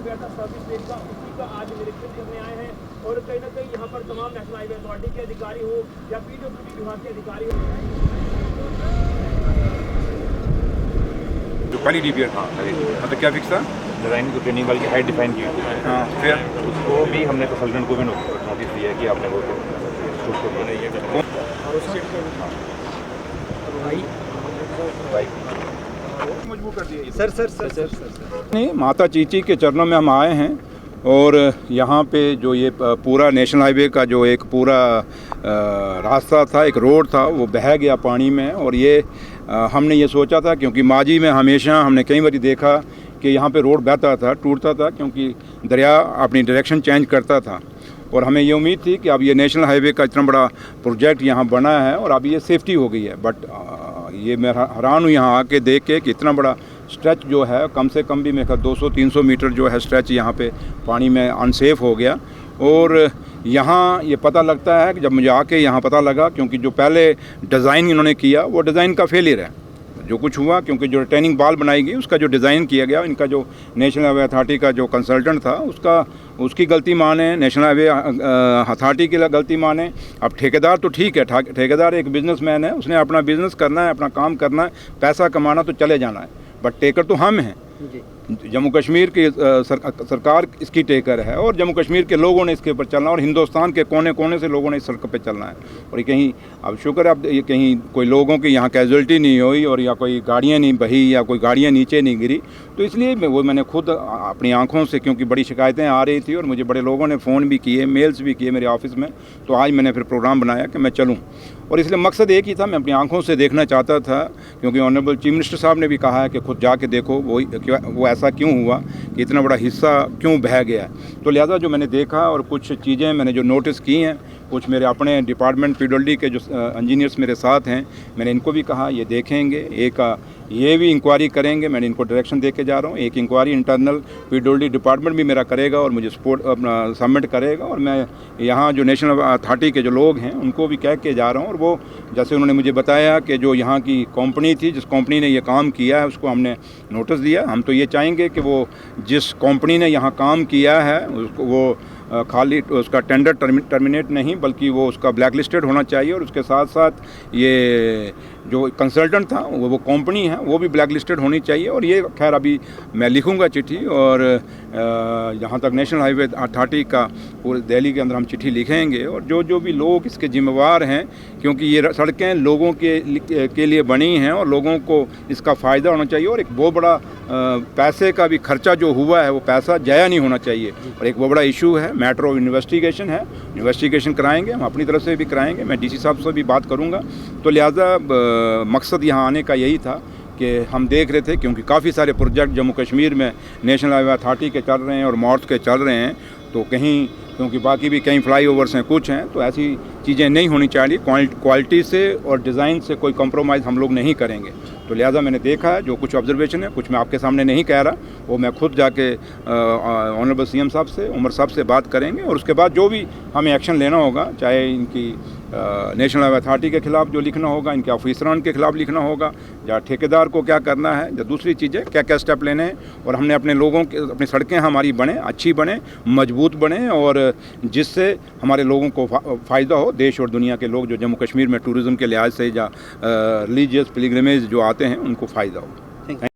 हो गया था सर्विस लेन का, उसी का आज निरीक्षण करने आए हैं। और कहीं ना कहीं यहाँ पर तमाम नेशनल हाईवे अथॉरिटी के अधिकारी हो या पीडब्ल्यूडी विभाग के अधिकारी हो। जो पहली डीपीआर था मतलब क्या फिक्स था? डिज़ाइन को ट्रेनिंग वाली हाइट डिफाइन की हुई है। हाँ, फिर उसको भी हमने कंसल्टेंट को भी नोटिस दिया है कि आपने वो शूट को बनाइए। मजबूर कर दिया सर नहीं, माता चीची के चरणों में हम आए हैं और यहाँ पे जो ये पूरा नेशनल हाईवे का जो एक पूरा रास्ता था, एक रोड था, वो बह गया पानी में। और ये हमने ये सोचा था, क्योंकि माजी में हमेशा हमने कई बार देखा कि यहाँ पे रोड बहता था, टूटता था, क्योंकि दरिया अपनी डायरेक्शन चेंज करता था। और हमें ये उम्मीद थी कि अब ये नेशनल हाईवे का इतना बड़ा प्रोजेक्ट यहाँ बना है और अब ये सेफ्टी हो गई है। बट ये मैं हैरान हूँ यहाँ आके देख के कि इतना बड़ा स्ट्रेच जो है, कम से कम भी मेरे ख्याल 200-300 मीटर जो है स्ट्रेच यहाँ पे पानी में अनसेफ हो गया। और यहाँ ये पता लगता है कि जब मुझे आके यहाँ पता लगा, क्योंकि जो पहले डिज़ाइन इन्होंने किया वो डिज़ाइन का फेलियर है जो कुछ हुआ, क्योंकि जो रिटेनिंग बाल बनाई गई उसका जो डिज़ाइन किया गया, इनका जो नेशनल हाईवे अथॉरिटी का जो कंसल्टेंट था उसकी गलती माने, नेशनल हाईवे अथॉरिटी की गलती माने। अब ठेकेदार तो ठीक है, ठेकेदार एक बिजनेसमैन है, उसने अपना बिजनेस करना है, अपना काम करना है, पैसा कमाना तो चले जाना है। बट टेकर तो हम हैं, जम्मू कश्मीर की सरकार इसकी टेकर है और जम्मू कश्मीर के लोगों ने इसके ऊपर चलना, और हिंदुस्तान के कोने कोने से लोगों ने इस सड़क पे चलना है। और ये कहीं अब शुक्र है, अब ये कहीं कोई लोगों की यहाँ कैजुअल्टी नहीं हुई और या कोई गाड़ियाँ नहीं बही या कोई गाड़ियाँ नीचे नहीं गिरी। तो इसलिए मैंने खुद अपनी आँखों से, क्योंकि बड़ी शिकायतें आ रही थी और मुझे बड़े लोगों ने फ़ोन भी किए, मेल्स भी किए मेरे ऑफिस में, तो आज मैंने फिर प्रोग्राम बनाया कि मैं चलूँ। और इसलिए मकसद एक ही था, मैं अपनी आंखों से देखना चाहता था, क्योंकि ऑनरेबल चीफ मिनिस्टर साहब ने भी कहा है कि खुद जाके देखो वो ऐसा क्यों हुआ कि इतना बड़ा हिस्सा क्यों बह गया। तो लिहाजा जो मैंने देखा और कुछ चीज़ें मैंने जो नोटिस की हैं, कुछ मेरे अपने डिपार्टमेंट पीडब्ल्यूडी के जो इंजीनियर्स मेरे साथ हैं, मैंने इनको भी कहा ये देखेंगे, एक ये भी इंक्वायरी करेंगे। मैंने इनको डायरेक्शन दे के जा रहा हूँ, एक इंक्वायरी इंटरनल पीडब्ल्यूडी डिपार्टमेंट भी मेरा करेगा और मुझे सपोर्ट अपना सबमिट करेगा। और मैं यहाँ जो नेशनल अथॉरिटी के जो लोग हैं उनको भी कह के जा रहा हूँ। और वो जैसे उन्होंने मुझे बताया कि जो यहाँ की कंपनी थी, जिस कंपनी ने ये काम किया है, उसको हमने नोटिस दिया। हम तो ये चाहेंगे कि वो जिस कंपनी ने यहाँ काम किया है उसको वो खाली उसका टेंडर टर्मिनेट नहीं, बल्कि वो उसका ब्लैक लिस्टेड होना चाहिए। और उसके साथ साथ ये जो कंसल्टेंट था वो कंपनी है वो भी ब्लैक लिस्टेड होनी चाहिए। और ये खैर अभी मैं लिखूंगा चिट्ठी, और यहाँ तक नेशनल हाईवे अथॉरिटी का पूरे दिल्ली के अंदर हम चिट्ठी लिखेंगे। और जो भी लोग इसके जिम्मेवार हैं, क्योंकि ये सड़कें लोगों के लिए बनी हैं और लोगों को इसका फ़ायदा होना चाहिए। और एक बहुत बड़ा पैसे का भी खर्चा जो हुआ है वो पैसा जाया नहीं होना चाहिए। और एक बहुत बड़ा इशू है, मैटर ऑफ इन्वेस्टिगेशन है, इन्वेस्टिगेशन कराएंगे, हम अपनी तरफ से भी कराएंगे, मैं डीसी साहब से भी बात करूंगा। तो लिहाजा मकसद यहाँ आने का यही था कि हम देख रहे थे, क्योंकि काफ़ी सारे प्रोजेक्ट जम्मू कश्मीर में नेशनल हाईवे अथॉरिटी के चल रहे हैं और मॉर्थ के चल रहे हैं, तो कहीं क्योंकि बाकी भी कई फ्लाईओवर्स हैं, कुछ हैं, तो ऐसी चीज़ें नहीं होनी चाहिए। क्वालिटी से और डिज़ाइन से कोई कॉम्प्रोमाइज़ हम लोग नहीं करेंगे। तो लिहाजा मैंने देखा है, जो कुछ ऑब्जर्वेशन है, कुछ मैं आपके सामने नहीं कह रहा, वो मैं खुद जाके ऑनरेबल सीएम साहब से, उमर साहब से बात करेंगे। और उसके बाद जो भी हमें एक्शन लेना होगा, चाहे इनकी नेशनल हाईवे अथॉरिटी के खिलाफ जो लिखना होगा, इनके ऑफिसरान के खिलाफ लिखना होगा, या ठेकेदार को क्या करना है, या दूसरी चीज़ें क्या क्या स्टेप लेने हैं। और हमने अपने लोगों के, अपनी सड़कें हमारी बने, अच्छी बने, मजबूत बने, और जिससे हमारे लोगों को फ़ायदा हो। देश और दुनिया के लोग जो जम्मू कश्मीर में टूरिज़्म के लिहाज से या रिलीजियस पिलग्रिमेज जो आते हैं उनको फ़ायदा हो।